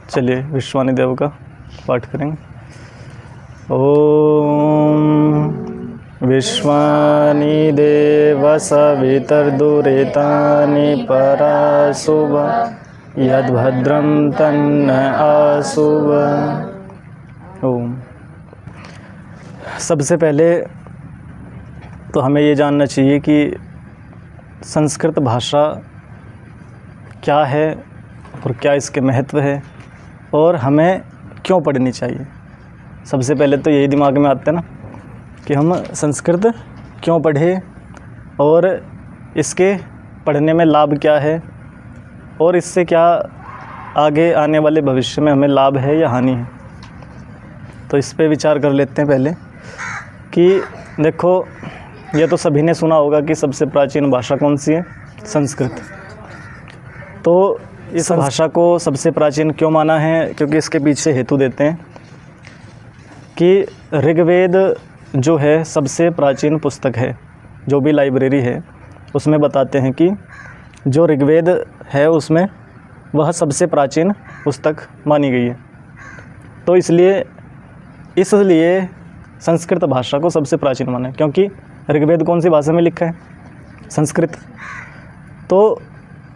चलिए विश्वानि देव का पाठ करेंगे। ओम विश्वानि देव सवितर्दुरितानि पराशुभ यद्भद्रं तन्न आशुभ। ओम। सबसे पहले तो हमें ये जानना चाहिए कि संस्कृत भाषा क्या है और क्या इसके महत्व है और हमें क्यों पढ़नी चाहिए। सबसे पहले तो यही दिमाग में आता है ना कि हम संस्कृत क्यों पढ़ें और इसके पढ़ने में लाभ क्या है और इससे क्या आगे आने वाले भविष्य में हमें लाभ है या हानि है। तो इस पे विचार कर लेते हैं पहले कि देखो, ये तो सभी ने सुना होगा कि सबसे प्राचीन भाषा कौन सी है, संस्कृत। तो इस भाषा को सबसे प्राचीन क्यों माना है, क्योंकि इसके पीछे हेतु देते हैं कि ऋग्वेद जो है सबसे प्राचीन पुस्तक है। जो भी लाइब्रेरी है उसमें बताते हैं कि जो ऋग्वेद है उसमें वह सबसे प्राचीन पुस्तक मानी गई है। तो इसलिए संस्कृत भाषा को सबसे प्राचीन माना है, क्योंकि ऋग्वेद कौन सी भाषा में लिखा है, संस्कृत। तो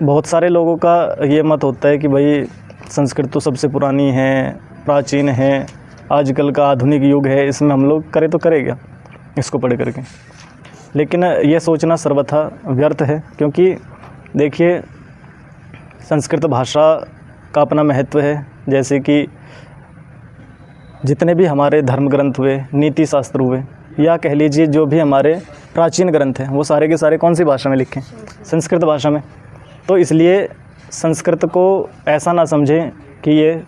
बहुत सारे लोगों का ये मत होता है कि भाई संस्कृत तो सबसे पुरानी है, प्राचीन है, आजकल का आधुनिक युग है, इसमें हम लोग करें तो करें क्या इसको पढ़ करके। लेकिन ये सोचना सर्वथा व्यर्थ है, क्योंकि देखिए संस्कृत भाषा का अपना महत्व है। जैसे कि जितने भी हमारे धर्म ग्रंथ हुए, नीति शास्त्र हुए, या कह लीजिए जो भी हमारे प्राचीन ग्रंथ हैं, वो सारे के सारे कौन सी भाषा में लिखे, संस्कृत भाषा में। तो इसलिए संस्कृत को ऐसा ना समझें कि ये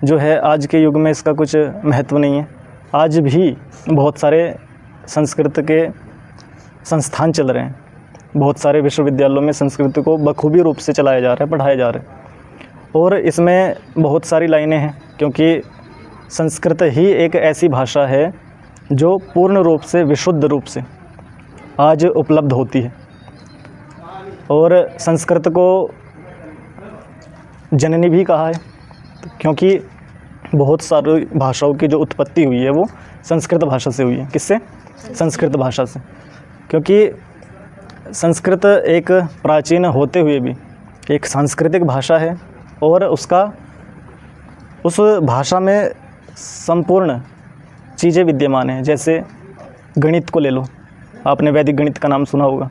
जो है आज के युग में इसका कुछ महत्व नहीं है। आज भी बहुत सारे संस्कृत के संस्थान चल रहे हैं, बहुत सारे विश्वविद्यालयों में संस्कृत को बखूबी रूप से चलाया जा रहा है, पढ़ाया जा रहा है। और इसमें बहुत सारी लाइनें हैं, क्योंकि संस्कृत ही एक ऐसी भाषा है जो पूर्ण रूप से, विशुद्ध रूप से आज उपलब्ध होती है। और संस्कृत को जननी भी कहा है, क्योंकि बहुत सारी भाषाओं की जो उत्पत्ति हुई है वो संस्कृत भाषा से हुई है। किससे? संस्कृत भाषा से। क्योंकि संस्कृत एक प्राचीन होते हुए भी एक सांस्कृतिक भाषा है और उस भाषा में संपूर्ण चीज़ें विद्यमान हैं। जैसे गणित को ले लो, आपने वैदिक गणित का नाम सुना होगा।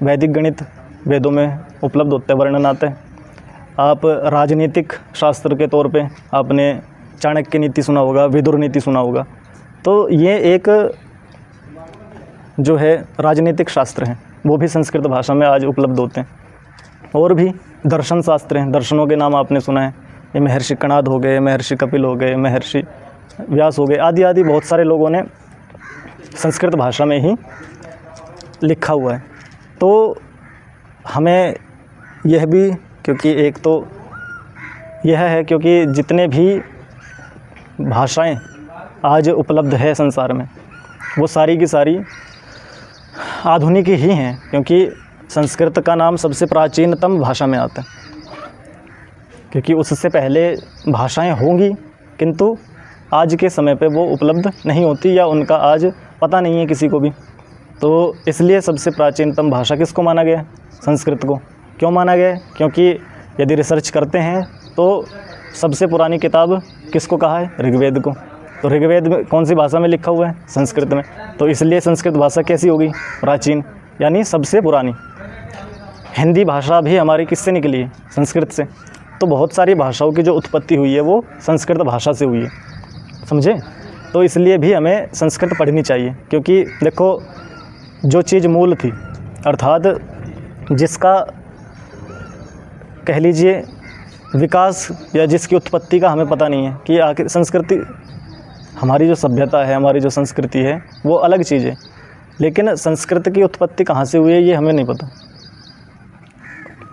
वैदिक गणित वेदों में उपलब्ध होता है, वर्णन आता है। आप राजनीतिक शास्त्र के तौर पे आपने चाणक्य नीति सुना होगा, विदुर नीति सुना होगा। तो ये एक जो है राजनीतिक शास्त्र हैं, वो भी संस्कृत भाषा में आज उपलब्ध होते हैं। और भी दर्शन शास्त्र हैं, दर्शनों के नाम आपने सुना है। ये महर्षि कणाद हो गए, महर्षि कपिल हो गए, महर्षि व्यास हो गए, आदि आदि बहुत सारे लोगों ने संस्कृत भाषा में ही लिखा हुआ है। तो हमें यह भी, क्योंकि एक तो यह है क्योंकि जितने भी भाषाएं आज उपलब्ध है संसार में, वो सारी की सारी आधुनिक ही हैं, क्योंकि संस्कृत का नाम सबसे प्राचीनतम भाषा में आता है। क्योंकि उससे पहले भाषाएं होंगी, किंतु आज के समय पे वो उपलब्ध नहीं होती, या उनका आज पता नहीं है किसी को भी। तो इसलिए सबसे प्राचीनतम भाषा किसको माना गया है? संस्कृत को। क्यों माना गया है? क्योंकि यदि रिसर्च करते हैं तो सबसे पुरानी किताब किसको कहा है? ऋग्वेद को। तो ऋग्वेद में कौन सी भाषा में लिखा हुआ है? संस्कृत में। तो इसलिए संस्कृत भाषा कैसी होगी? प्राचीन, यानी सबसे पुरानी। हिंदी भाषा भी हमारी किससे निकली है? संस्कृत से। तो बहुत सारी भाषाओं की जो उत्पत्ति हुई है वो संस्कृत भाषा से हुई है, समझे? तो इसलिए भी हमें संस्कृत पढ़नी चाहिए, क्योंकि देखो जो चीज़ मूल थी, अर्थात जिसका कह लीजिए विकास या जिसकी उत्पत्ति का हमें पता नहीं है कि आखिर संस्कृति, हमारी जो सभ्यता है, हमारी जो संस्कृति है वो अलग चीज़ है, लेकिन संस्कृत की उत्पत्ति कहाँ से हुई है ये हमें नहीं पता।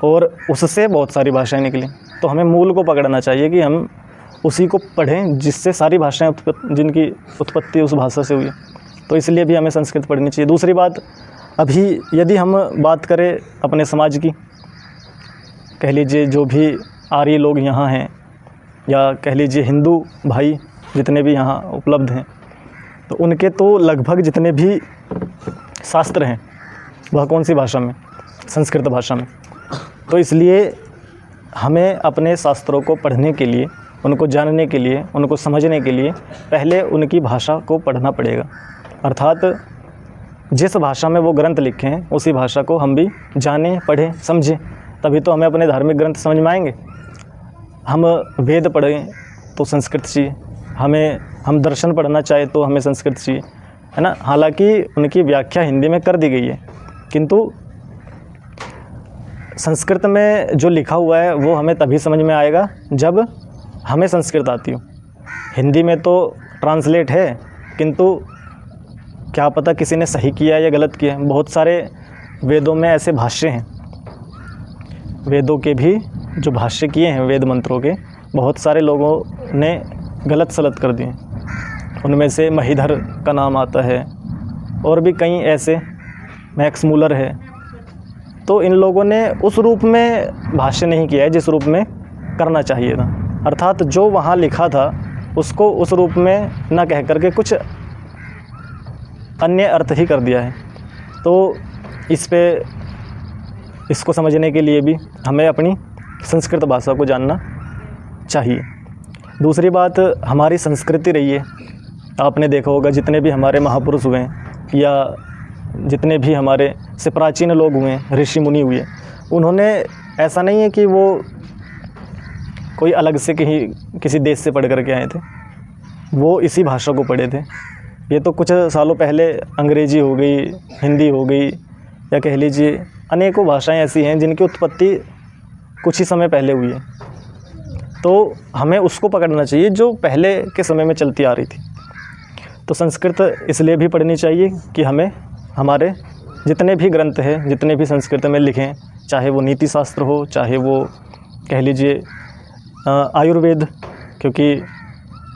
और उससे बहुत सारी भाषाएं निकली। तो हमें मूल को पकड़ना चाहिए कि हम उसी को पढ़ें जिससे सारी भाषाएं जिनकी उत्पत्ति उस भाषा से हुई है। तो इसलिए भी हमें संस्कृत पढ़नी चाहिए। दूसरी बात, अभी यदि हम बात करें अपने समाज की, कह लीजिए जो भी आर्य लोग यहाँ हैं, या कह लीजिए हिंदू भाई जितने भी यहाँ उपलब्ध हैं, तो उनके तो लगभग जितने भी शास्त्र हैं वह कौन सी भाषा में, संस्कृत भाषा में। तो इसलिए हमें अपने शास्त्रों को पढ़ने के लिए, उनको जानने के लिए, उनको समझने के लिए पहले उनकी भाषा को पढ़ना पड़ेगा। अर्थात जिस भाषा में वो ग्रंथ लिखे हैं उसी भाषा को हम भी जानें, पढ़ें, समझें, तभी तो हमें अपने धार्मिक ग्रंथ समझ में आएंगे। हम वेद पढ़ें तो संस्कृत चाहिए, हम दर्शन पढ़ना चाहें तो हमें संस्कृत चाहिए, है ना। हालांकि उनकी व्याख्या हिंदी में कर दी गई है, किंतु संस्कृत में जो लिखा हुआ है वो हमें तभी समझ में आएगा जब हमें संस्कृत आती हो। हिंदी में तो ट्रांसलेट है, किंतु क्या पता किसी ने सही किया या गलत किया है। बहुत सारे वेदों में ऐसे भाष्य हैं, वेदों के भी जो भाष्य किए हैं वेद मंत्रों के, बहुत सारे लोगों ने गलत सलत कर दिए। उनमें से महीधर का नाम आता है और भी कई ऐसे, मैक्स मूलर है। तो इन लोगों ने उस रूप में भाष्य नहीं किया है जिस रूप में करना चाहिए था। अर्थात जो वहाँ लिखा था उसको उस रूप में ना कह करके कुछ अन्य अर्थ ही कर दिया है। तो इसको समझने के लिए भी हमें अपनी संस्कृत भाषा को जानना चाहिए। दूसरी बात, हमारी संस्कृति रही है, आपने देखा होगा जितने भी हमारे महापुरुष हुए हैं या जितने भी हमारे से प्राचीन लोग हुए हैं, ऋषि मुनि हुए, उन्होंने ऐसा नहीं है कि वो कोई अलग से किसी देश से पढ़ करके आए थे, वो इसी भाषा को पढ़े थे। ये तो कुछ सालों पहले अंग्रेज़ी हो गई, हिंदी हो गई, या कह लीजिए अनेकों भाषाएं ऐसी हैं जिनकी उत्पत्ति कुछ ही समय पहले हुई है। तो हमें उसको पकड़ना चाहिए जो पहले के समय में चलती आ रही थी। तो संस्कृत इसलिए भी पढ़नी चाहिए कि हमें हमारे जितने भी ग्रंथ हैं, जितने भी संस्कृत में लिखे हैं, चाहे वो नीति शास्त्र हो, चाहे वो कह लीजिए आयुर्वेद, क्योंकि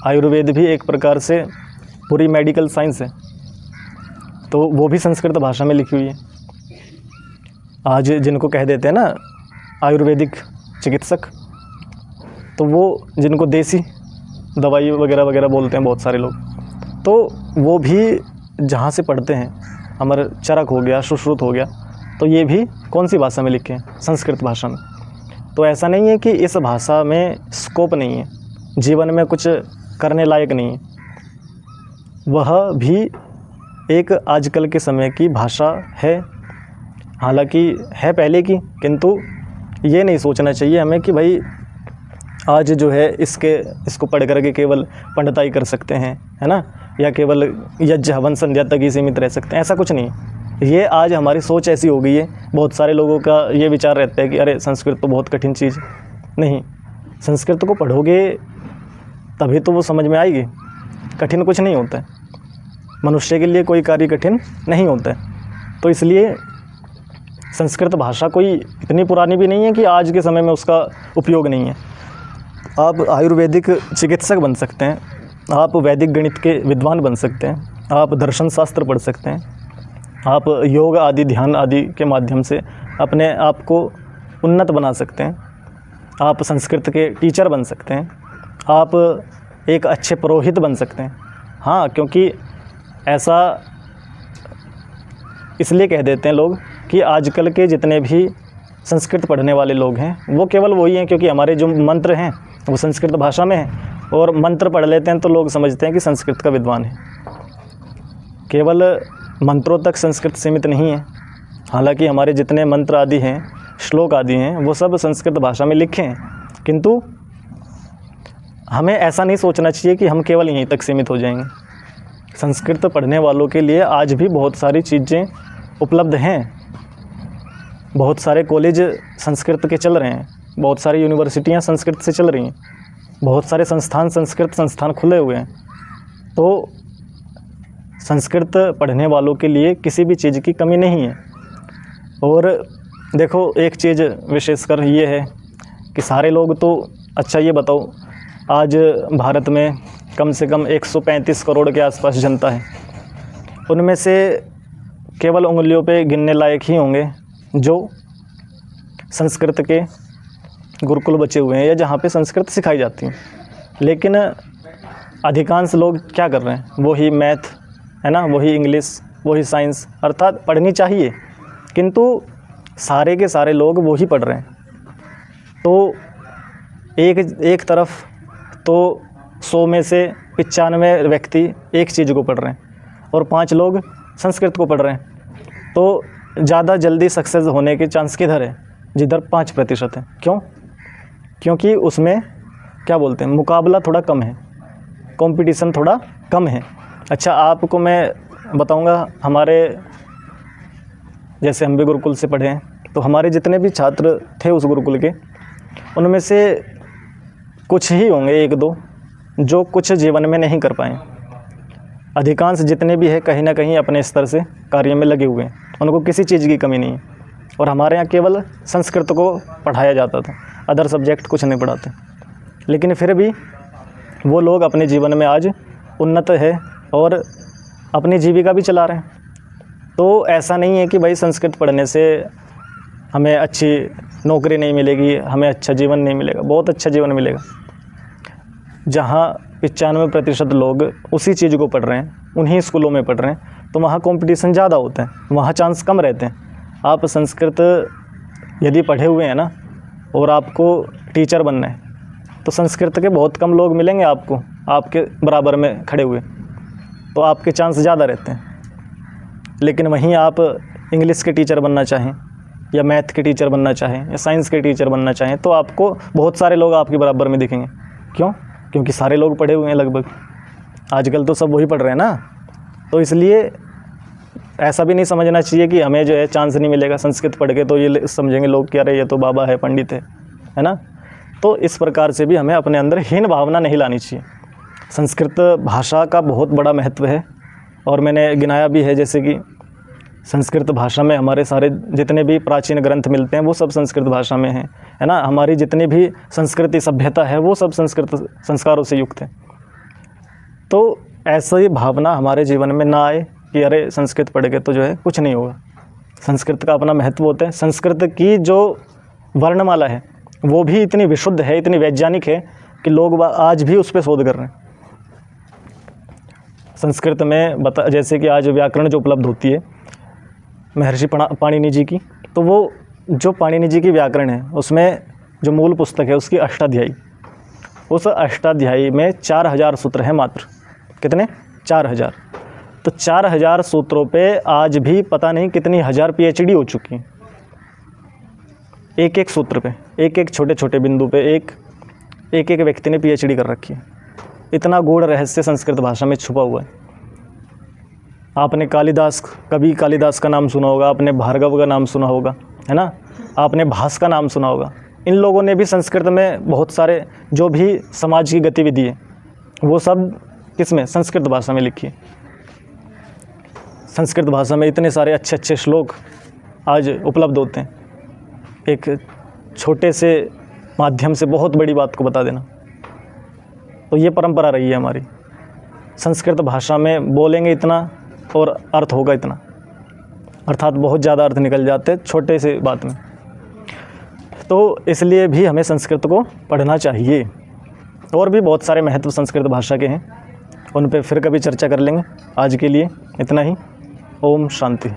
आयुर्वेद भी एक प्रकार से पूरी मेडिकल साइंस है, तो वो भी संस्कृत भाषा में लिखी हुई है। आज जिनको कह देते हैं ना आयुर्वेदिक चिकित्सक, तो वो जिनको देसी दवाई वगैरह वगैरह बोलते हैं बहुत सारे लोग, तो वो भी जहाँ से पढ़ते हैं, अमर चरक हो गया, सुश्रुत हो गया, तो ये भी कौन सी भाषा में लिखे हैं, संस्कृत भाषा में। तो ऐसा नहीं है कि इस भाषा में स्कोप नहीं है, जीवन में कुछ करने लायक नहीं है, वह भी एक आजकल के समय की भाषा है। हालांकि है पहले की, किंतु ये नहीं सोचना चाहिए हमें कि भाई आज जो है इसको पढ़ करके केवल पंडिताई कर सकते हैं, है ना, या केवल यज्ञ हवन संध्या तक ही सीमित रह सकते हैं। ऐसा कुछ नहीं। ये आज हमारी सोच ऐसी हो गई है, बहुत सारे लोगों का ये विचार रहता है कि अरे संस्कृत तो बहुत कठिन चीज़। नहीं, संस्कृत को पढ़ोगे तभी तो वो समझ में आएगी। कठिन कुछ नहीं होता है, मनुष्य के लिए कोई कार्य कठिन नहीं होता है। तो इसलिए संस्कृत भाषा कोई इतनी पुरानी भी नहीं है कि आज के समय में उसका उपयोग नहीं है। आप आयुर्वेदिक चिकित्सक बन सकते हैं, आप वैदिक गणित के विद्वान बन सकते हैं, आप दर्शन शास्त्र पढ़ सकते हैं, आप योग आदि ध्यान आदि के माध्यम से अपने आप को उन्नत बना सकते हैं, आप संस्कृत के टीचर बन सकते हैं, आप एक अच्छे पुरोहित बन सकते हैं। हाँ, क्योंकि ऐसा इसलिए कह देते हैं लोग कि आजकल के जितने भी संस्कृत पढ़ने वाले लोग हैं वो केवल वही हैं क्योंकि हमारे जो मंत्र हैं वो संस्कृत भाषा में हैं, और मंत्र पढ़ लेते हैं तो लोग समझते हैं कि संस्कृत का विद्वान है। केवल मंत्रों तक संस्कृत सीमित नहीं है। हालांकि हमारे जितने मंत्र आदि हैं, श्लोक आदि हैं, वो सब संस्कृत भाषा में लिखे हैं, किंतु हमें ऐसा नहीं सोचना चाहिए कि हम केवल यहीं तक सीमित हो जाएंगे। संस्कृत पढ़ने वालों के लिए आज भी बहुत सारी चीज़ें उपलब्ध हैं। बहुत सारे कॉलेज संस्कृत के चल रहे हैं, बहुत सारी यूनिवर्सिटियां संस्कृत से चल रही हैं, बहुत सारे संस्कृत संस्थान खुले हुए हैं। तो संस्कृत पढ़ने वालों के लिए किसी भी चीज़ की कमी नहीं है। और देखो, एक चीज़ विशेषकर ये है कि सारे लोग तो, अच्छा ये बताओ, आज भारत में कम से कम 135 करोड़ के आसपास जनता है, उनमें से केवल उंगलियों पे गिनने लायक ही होंगे जो संस्कृत के गुरुकुल बचे हुए हैं या जहाँ पे संस्कृत सिखाई जाती है। लेकिन अधिकांश लोग क्या कर रहे हैं, वही मैथ है ना, वही इंग्लिश, वही साइंस, अर्थात पढ़नी चाहिए किंतु सारे के सारे लोग वही पढ़ रहे हैं। तो एक तरफ तो 100 में से 95 व्यक्ति एक चीज़ को पढ़ रहे हैं और 5 लोग संस्कृत को पढ़ रहे हैं। तो ज़्यादा जल्दी सक्सेस होने के चांस किधर है, जिधर 5% है। क्यों? क्योंकि उसमें क्या बोलते हैं, मुकाबला थोड़ा कम है, कंपटीशन थोड़ा कम है। अच्छा, आपको मैं बताऊंगा, हमारे जैसे हम भी गुरुकुल से पढ़े हैं, तो हमारे जितने भी छात्र थे उस गुरुकुल के, उनमें से कुछ ही होंगे 1-2 जो कुछ जीवन में नहीं कर पाए। अधिकांश जितने भी है कहीं ना कहीं अपने स्तर से कार्य में लगे हुए हैं, उनको किसी चीज़ की कमी नहीं है। और हमारे यहाँ केवल संस्कृत को पढ़ाया जाता था, अदर सब्जेक्ट कुछ नहीं पढ़ाते। लेकिन फिर भी वो लोग अपने जीवन में आज उन्नत है और अपनी जीविका भी चला रहे हैं। तो ऐसा नहीं है कि भाई संस्कृत पढ़ने से हमें अच्छी नौकरी नहीं मिलेगी, हमें अच्छा जीवन नहीं मिलेगा। बहुत अच्छा जीवन मिलेगा। जहाँ 95% लोग उसी चीज़ को पढ़ रहे हैं, उन्हीं स्कूलों में पढ़ रहे हैं, तो वहाँ कंपटीशन ज़्यादा होता है, वहाँ चांस कम रहते हैं। आप संस्कृत यदि पढ़े हुए हैं ना और आपको टीचर बनना है, तो संस्कृत के बहुत कम लोग मिलेंगे आपको आपके बराबर में खड़े हुए, तो आपके चांस ज़्यादा रहते हैं। लेकिन वहीं आप इंग्लिश के टीचर बनना चाहें या मैथ के टीचर बनना चाहें या साइंस के टीचर बनना चाहें, तो आपको बहुत सारे लोग आपके बराबर में दिखेंगे। क्यों? क्योंकि सारे लोग पढ़े हुए हैं लगभग। आजकल तो सब वही पढ़ रहे हैं ना। तो इसलिए ऐसा भी नहीं समझना चाहिए कि हमें जो है चांस नहीं मिलेगा संस्कृत पढ़ के, तो ये समझेंगे लोग कि अरे ये तो बाबा है, पंडित है ना। तो इस प्रकार से भी हमें अपने अंदर हीन भावना नहीं लानी चाहिए। संस्कृत भाषा का बहुत बड़ा महत्व है और मैंने गिनाया भी है, जैसे कि संस्कृत भाषा में हमारे सारे जितने भी प्राचीन ग्रंथ मिलते हैं वो सब संस्कृत भाषा में है ना। हमारी जितनी भी संस्कृति सभ्यता है वो सब संस्कृत संस्कारों से युक्त है। तो ऐसा ही भावना हमारे जीवन में ना आए कि अरे संस्कृत पढ़ के तो जो है कुछ नहीं होगा। संस्कृत का अपना महत्व होता है। संस्कृत की जो वर्णमाला है वो भी इतनी विशुद्ध है, इतनी वैज्ञानिक है कि लोग आज भी उस पर शोध कर रहे हैं। संस्कृत में जैसे कि आज व्याकरण जो उपलब्ध होती है महर्षि पाणिनि जी की, तो वो जो पाणिनि जी की व्याकरण है उसमें जो मूल पुस्तक है उसकी अष्टाध्यायी, उस अष्टाध्यायी में 4000 सूत्र हैं मात्र। कितने? 4000। तो 4000 सूत्रों पे आज भी पता नहीं कितनी हज़ार PhD हो चुकी हैं। एक एक सूत्र पे, एक एक छोटे छोटे बिंदु पे एक व्यक्ति ने PhD कर रखी है। इतना गूढ़ रहस्य संस्कृत भाषा में छुपा हुआ है। आपने कभी कालिदास का नाम सुना होगा, आपने भार्गव का नाम सुना होगा, है ना, आपने भास का नाम सुना होगा। इन लोगों ने भी संस्कृत में बहुत सारे जो भी समाज की गतिविधि है वो सब किसमें? संस्कृत भाषा में लिखी है। संस्कृत भाषा में इतने सारे अच्छे अच्छे श्लोक आज उपलब्ध होते हैं। एक छोटे से माध्यम से बहुत बड़ी बात को बता देना। तो ये परंपरा रही है हमारी। संस्कृत भाषा में बोलेंगे इतना और अर्थ होगा इतना, अर्थात बहुत ज़्यादा अर्थ निकल जाते हैं छोटे से बात में। तो इसलिए भी हमें संस्कृत को पढ़ना चाहिए। और भी बहुत सारे महत्व संस्कृत भाषा के हैं, उन पे फिर कभी चर्चा कर लेंगे। आज के लिए इतना ही। ओम शांति।